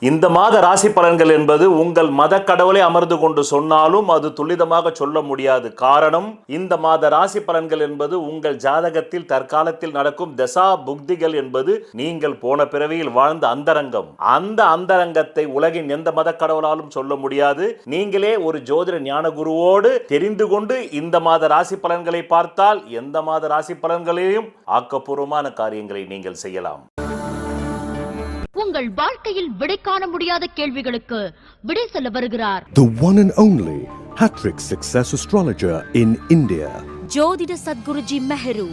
இந்த மாத ராசி பலன்கள் என்பது உங்கள் மத கடவுளை அமர்ந்து கொண்டு சொன்னாலும் அது துல்லிதமாக சொல்ல முடியாது. காரணம், இந்த மாத ராசி பலன்கள் என்பது உங்கள் ஜாதகத்தில் தற்காலத்தில் நடக்கும் தசா புக்திகள் என்பது நீங்கள் போன பிறவியில் வாழ்ந்த அந்தரங்கம். அந்த அந்தரங்கத்தை உலகின் எந்த மத கடவுளாலும் சொல்ல முடியாது. நீங்களே ஒரு ஜோதிட ஞான குருவோடு தெரிந்து கொண்டு இந்த மாத ராசி பலன்களை பார்த்தால் எந்த மாத ராசி பலன்களையும் ஆக்கப்பூர்வமான காரியங்களை நீங்கள் செய்யலாம். உங்கள் வாழ்க்கையில் விடை காண முடியாத கேள்விகளுக்கு விடை சொல்ல வருகிறார் The one and only Hattrick Success Astrologer in India. ஜோதிட சத்குருஜி மெஹரு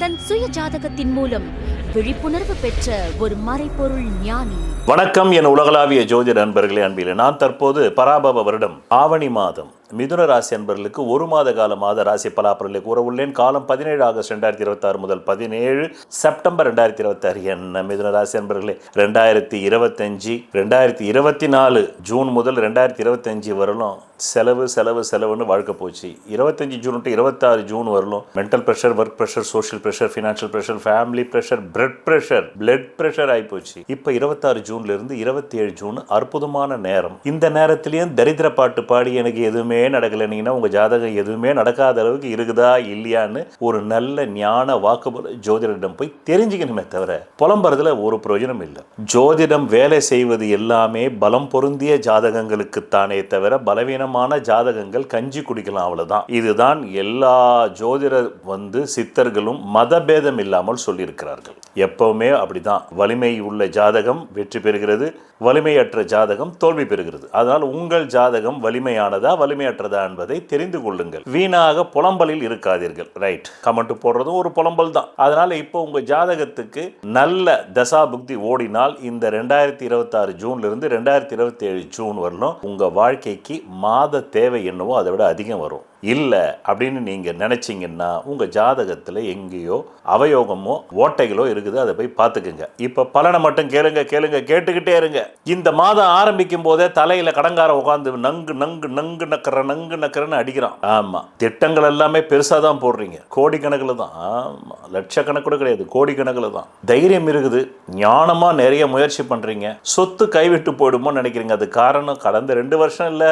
தன் சுய ஜாதகத்தின் மூலம் விழிப்புணர்வு பெற்ற ஒரு மறைபொருள் ஞானி. வணக்கம் என் உலகளாவிய ஜோதிட நண்பர்களே, அன்பிலே நான் தற்போது பராபவ வருடம் ஆவணி மாதம் மிதுன ராசி அன்பர்களுக்கு ஒரு மாத கால மாத ராசி பலாபலன்களை கூற உள்ளேன். காலம் 17 ஆகஸ்ட் 2026 முதல் 17 செப்டம்பர் 2026. என்ன மிதுன ராசி அன்பர்களே, 2025 2024 ஜூன் முதல் 2025 வரலும் செலவு செலவு செலவுன்னு வாழ்க்கை போச்சு. 25 ஜூன் டு 26 ஜூன் வரலும் mental pressure, work pressure, social pressure, financial pressure, family pressure, blood pressure ஆகிப்போச்சு. இப்போ 26 ஜூன்ல இருந்து 27 ஜூன் அற்புதமான நேரம். இந்த நேரத்திலேயும் தரித்திர பாட்டு பாடி எனக்கு எதுவுமே நடக்கலைன்னா உங்க ஜாதகம் எதுவுமே நடக்காத அளவுக்கு இருக்குதா இல்லையான்னு ஒரு நல்ல ஞான வாக்குபல ஜோதிடரிடம் போய் தெரிஞ்சுக்கணுமே தவிர புலம்புறதுல ஒரு பிரயோஜனம் இல்லை. ஜோதிடம் வேலை செய்வது எல்லாமே பலம் பொருந்திய ஜாதகங்களுக்குத்தானே தவிர பலவீனமான ஜாதகங்கள் கஞ்சி குடிக்கலாம், அவ்வளவுதான். இதுதான் எல்லா ஜோதிட சித்தர்களும் மதபேதம் இல்லாமல் சொல்லியிருக்கிறார்கள். எப்பவுமே அப்படிதான். வலிமை உள்ள ஜாதகம் வெற்றி பெறுகிறது, வலிமையற்ற ஜாதகம் தோல்வி பெறுகிறது. அதனால் உங்கள் ஜாதகம் வலிமையானதா வலிமையற்றதா என்பதை தெரிந்து கொள்ளுங்கள். வீணாக புலம்பலில் இருக்காதீர்கள். ரைட், கமெண்ட் போடுறதும் ஒரு புலம்பல் தான். அதனால இப்போ உங்க ஜாதகத்துக்கு நல்ல தசா புக்தி ஓடினால் இந்த 2026 ஜூன்ல இருந்து 2027 ஜூன் வரலும் உங்க வாழ்க்கைக்கு மாத தேவை என்னவோ அதை விட அதிகம் வரும். இல்லை அப்படின்னு நீங்க நினைச்சீங்கன்னா உங்க ஜாதகத்துல எங்கேயோ அவயோகமோ ஓட்டைகளோ இருக்குது, அதை போய் பார்த்துக்குங்க. இப்ப பலனை மட்டும் கேளுங்க, கேட்டுக்கிட்டே இருங்க. இந்த மாதம் ஆரம்பிக்கும் போதே தலையில கடங்கார உட்காந்து நங்கு நங்கு நங்கு நக்கரன்னு அடிக்கிறான். ஆமா, திட்டங்கள் எல்லாமே பெருசா தான் போடுறீங்க, கோடிக்கணக்கில் தான். ஆமா, லட்சக்கணக்கு கிடையாது, கோடிக்கணக்கில் தான். தைரியம் இருக்குது, ஞானமா நிறைய முயற்சி பண்றீங்க. சொத்து கைவிட்டு போயிடுமோன்னு நினைக்கிறீங்க. அது காரணம் கடந்த 2 வருஷம் இல்ல,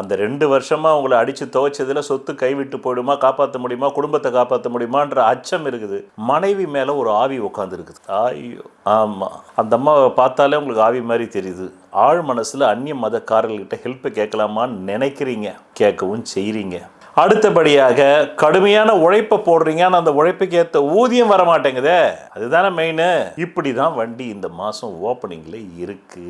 அந்த 2 வருஷமா உங்களை அடிச்சு துவைச்சதுல சொத்து கைவிட்டு போயிடுமா, காப்பாற்ற முடியுமா, குடும்பத்தை காப்பாற்ற முடியுமான்ற அச்சம் இருக்குது. மனைவி மேல ஒரு ஆவி உட்கார்ந்து இருக்குது. ஐயோ, ஆமா, அந்த அம்மாவை பார்த்தாலே உங்களுக்கு ஆவி மாதிரி தெரியுது. ஆழ் மனசுல அந்நிய மதக்காரர்கிட்ட ஹெல்ப் கேட்கலாமான்னு நினைக்கிறீங்க, கேட்கவும் செய்றீங்க. அடுத்தபடியாக கடுமையான உழைப்பை போடுறீங்க, ஆனால் அந்த உழைப்புக்கு ஏற்ற ஊதியம் வர மாட்டேங்குதே. அதுதானே மெயின். இப்படிதான் வண்டி இந்த மாசம் ஓப்பனிங்ல இருக்கு.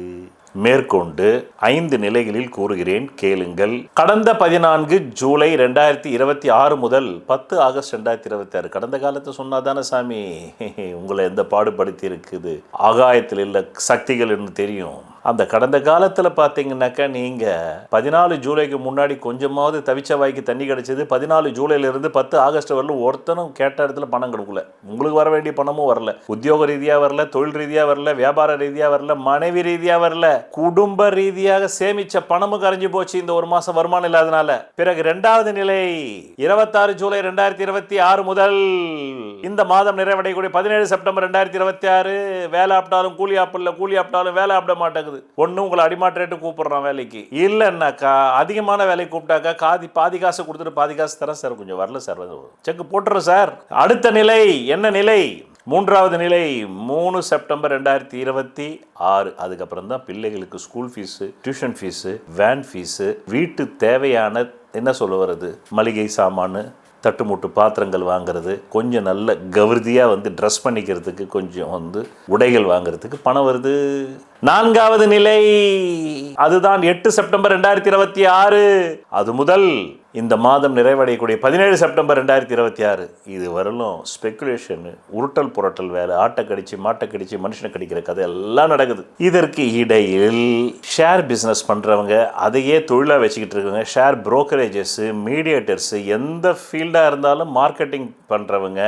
மேற்கொண்டு 5 நிலைகளில் கூறுகிறேன், கேளுங்கள். கடந்த 14 ஜூலை 2026 முதல் 10 ஆகஸ்ட் 2026. கடந்த காலத்தை சொன்னாதானே சாமி உங்களை எந்த பாடுபடுத்தி இருக்குது, ஆகாயத்தில் இல்ல சக்திகள் என்று தெரியும். அந்த கடந்த காலத்தில் பார்த்தீங்கன்னாக்கா நீங்கள் 14 ஜூலைக்கு முன்னாடி கொஞ்சமாவது தவிச்ச வாய்க்கு தண்ணி கிடைச்சது. 14 ஜூலையிலிருந்து 10 ஆகஸ்ட் வரலும் ஒருத்தனும் கேட்ட இடத்துல பணம் கொடுக்கல. உங்களுக்கு வர வேண்டிய பணமும் வரல, உத்தியோக ரீதியாக வரல, தொழில் ரீதியாக வரல, வியாபார ரீதியாக வரல, மனைவி ரீதியாக வரல, குடும்ப ரீதியாக சேமிச்ச பணமும் கரைஞ்சு போச்சு இந்த ஒரு மாசம் வருமானம் இல்லாதனால. பிறகு 2வது நிலை 26 ஜூலை 2026 முதல் இந்த மாதம் நிறைவடையக்கூடிய 17 செப்டம்பர் 2026. வேலை ஆப்டாலும் கூலி ஆப்பிடல, கூலி ஆப்டாலும் வேலை ஆப்பிட மாட்டேங்குது. ஒண்ணு உங்களை அடிமாட்டேட்டு கூப்பிடுறான் வேலைக்கு, இல்லைன்னாக்கா அதிகமான வேலை கூப்பிட்டாக்கா பாதி காசு கொடுத்துட்டு பாதி காசு தரேன் சார், கொஞ்சம் வரல சார், செக் போட்டுறேன் சார். அடுத்த நிலை என்ன நிலை? 3வது நிலை 3 செப்டம்பர் 2026. அதுக்கப்புறம் தான் பிள்ளைகளுக்கு school fees, tuition fees, van fees, வீட்டு தேவையான என்ன சொல்ல வருது, மளிகை சாமானு, தட்டுமுட்டு பாத்திரங்கள் வாங்குறது, கொஞ்சம் நல்ல கவர்தியாக ட்ரெஸ் பண்ணிக்கிறதுக்கு, கொஞ்சம் உடைகள் வாங்குறதுக்கு பணம் வருது. 4வது நிலை அதுதான் 8 செப்டம்பர் 2026. அது முதல் இந்த மாதம் நிறைவடையக்கூடிய 17 செப்டம்பர் 2026 இது வரலும் ஸ்பெகுலேஷன், உருட்டல் புரட்டல் வேலை, ஆட்டை கடிச்சு மாட்டை கடிச்சு மனுஷனை கடிக்கிற கதை எல்லாம் நடக்குது. இதற்கு இடையில் ஷேர் பிஸ்னஸ் பண்றவங்க, அதையே தொழிலாக வச்சுக்கிட்டு இருக்காங்க, ஷேர் புரோக்கரேஜஸ், மீடியேட்டர்ஸ், எந்த ஃபீல்டாக இருந்தாலும் மார்க்கெட்டிங் பண்றவங்க,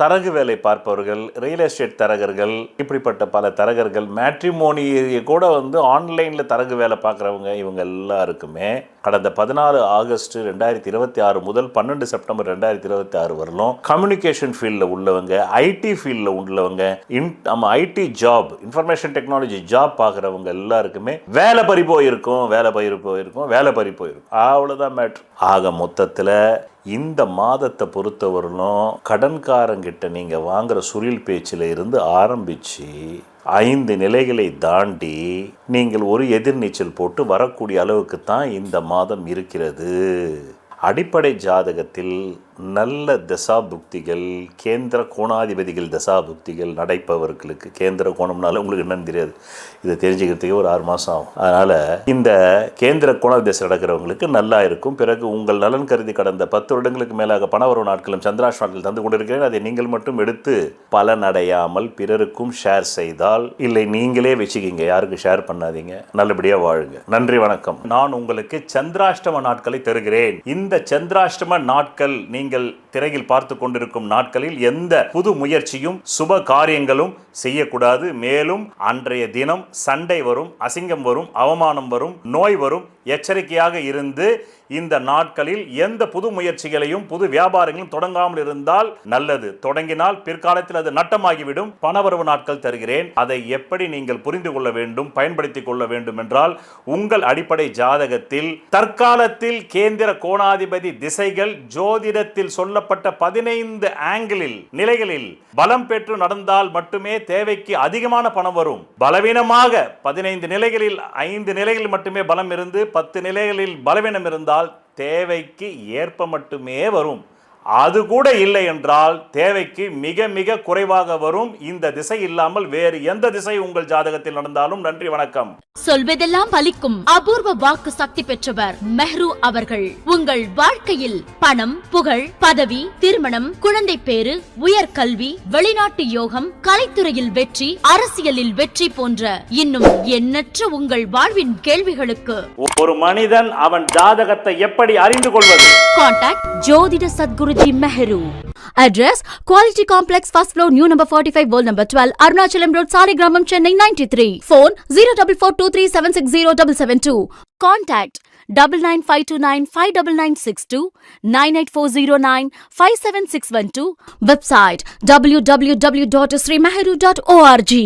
தரகு வேலை பார்ப்பவர்கள், ரியல் எஸ்டேட் தரகர்கள், இப்படிப்பட்ட பல தரகர்கள், மேட்ரிமோனியை கூட ஆன்லைனில் தரகு வேலை பார்க்குறவங்க, இவங்க எல்லாருக்குமே கடந்த 16 ஆகஸ்ட் 2026 முதல் 12 செப்டம்பர் 2026 வரலும் கம்யூனிகேஷன் ஃபீல்டில் உள்ளவங்க, ஐடி ஃபீல்டில் உள்ளவங்க, IT job, information technology job பார்க்குறவங்க எல்லாருக்குமே வேலை பறி போயிருக்கும். அவ்வளோதான் மேட்ரு. ஆக மொத்தத்தில் இந்த மாதத்தை பொறுத்தவரையிலும் கடன்காரங்கிட்ட நீங்கள் வாங்குகிற சுரில் பேச்சில் இருந்து ஆரம்பித்து 5 நிலைகளை தாண்டி நீங்கள் ஒரு எதிர்நீச்சல் போட்டு வரக்கூடிய அளவுக்கு தான் இந்த மாதம் இருக்கிறது. அடிப்படை ஜாதகத்தில் நல்ல தசாபுக்திகள், கேந்திர கோணாதிபதிகள் தசாபுக்திகள் நடைப்பவர்களுக்கு, கேந்திர கோணம்னால உங்களுக்கு என்னன்னு தெரியாது, இதை தெரிஞ்சுக்கிறதுக்கே ஒரு 6 மாதம் ஆகும். அதனால் இந்த கேந்திர கோணாதி தசை நடக்கிறவங்களுக்கு நல்லா இருக்கும். பிறகு உங்கள் நலன் கருதி கடந்த 10 வருடங்களுக்கு மேலாக பணவரவு நாட்களும் சந்திராஷ் நாட்கள் தந்து கொண்டிருக்கிறேன். அதை நீங்கள் மட்டும் எடுத்து பலனடையாமல் பிறருக்கும் ஷேர் செய்தால், இல்லை நீங்களே வச்சுக்கிங்க, யாருக்கும் ஷேர் பண்ணாதீங்க, நல்லபடியாக வாழுங்க. நன்றி, வணக்கம். நான் உங்களுக்கு சந்திராஷ்டம நாட்களை தருகிறேன். இந்த சந்திராஷ்டம நாட்கள் நீங்கள் திரையில் பார்த்து கொண்டிருக்கும் நாட்களில் எந்த புது முயற்சியும் சுப காரியங்களும் செய்யக்கூடாது. மேலும் அன்றைய தினம் சண்டை வரும், அசிங்கம் வரும், அவமானம் வரும், நோய் வரும். எச்சரிக்கையாக இருந்து இந்த நாட்களில் எந்த புது முயற்சிகளையும் புது வியாபாரங்களும் தொடங்காமல் இருந்தால் நல்லது. தொடங்கினால் பிற்காலத்தில் அது நட்டமாகிவிடும். பணவரவு நாட்கள் தருகிறேன். அதை எப்படி நீங்கள் புரிந்து கொள்ள வேண்டும், பயன்படுத்திக் கொள்ள வேண்டும் என்றால், உங்கள் அடிப்படை ஜாதகத்தில் தற்காலத்தில் கேந்திர கோணாதிபதி திசைகள் ஜோதிடத்தில் சொல்லப்பட்ட 15 ஆங்கிளில் நிலைகளில் பலம் பெற்று நடந்தால் மட்டுமே தேவைக்கு அதிகமான பணம் வரும். பலவீனமாக 15 நிலைகளில் 5 நிலைகளில் மட்டுமே பலம் இருந்து 10 நிலைகளில் பலவீனம் இருந்தால் தேவைக்கு ஏற்ப மட்டுமே வரும். அது கூட இல்லை என்றால் தேவைக்கு மிக மிக குறைவாக வரும். இந்த திசை இல்லாமல் வேறு எந்த திசை உங்கள் ஜாதகத்தில் நடந்தாலும். நன்றி, வணக்கம். சொல்வதெல்லாம் பலிக்கும் அபூர்வ வாக்கு சக்தி பெற்றவர் மெஹ்ரு அவர்கள். உங்கள் வாழ்க்கையில் பணம், புகழ், பதவி, திருமணம், குழந்தை பேறு, உயர்கல்வி, வெளிநாட்டு யோகம், கலைத்துறையில் வெற்றி, அரசியலில் வெற்றி போன்ற இன்னும் எண்ணற்ற உங்கள் வாழ்வின் கேள்விகளுக்கு ஒரு மனிதன் அவன் ஜாதகத்தை எப்படி அறிந்து கொள்வது? கான்டாக்ட் ஜோதிட Sadguruji Mehru. Address Quality Complex, first floor, new number 45, wall number 12, Arunachalam Road, Saligramam, Chennai 93. Phone 044237607772. Contact 9952959962, 98409 57612. Website www.srimehru.org.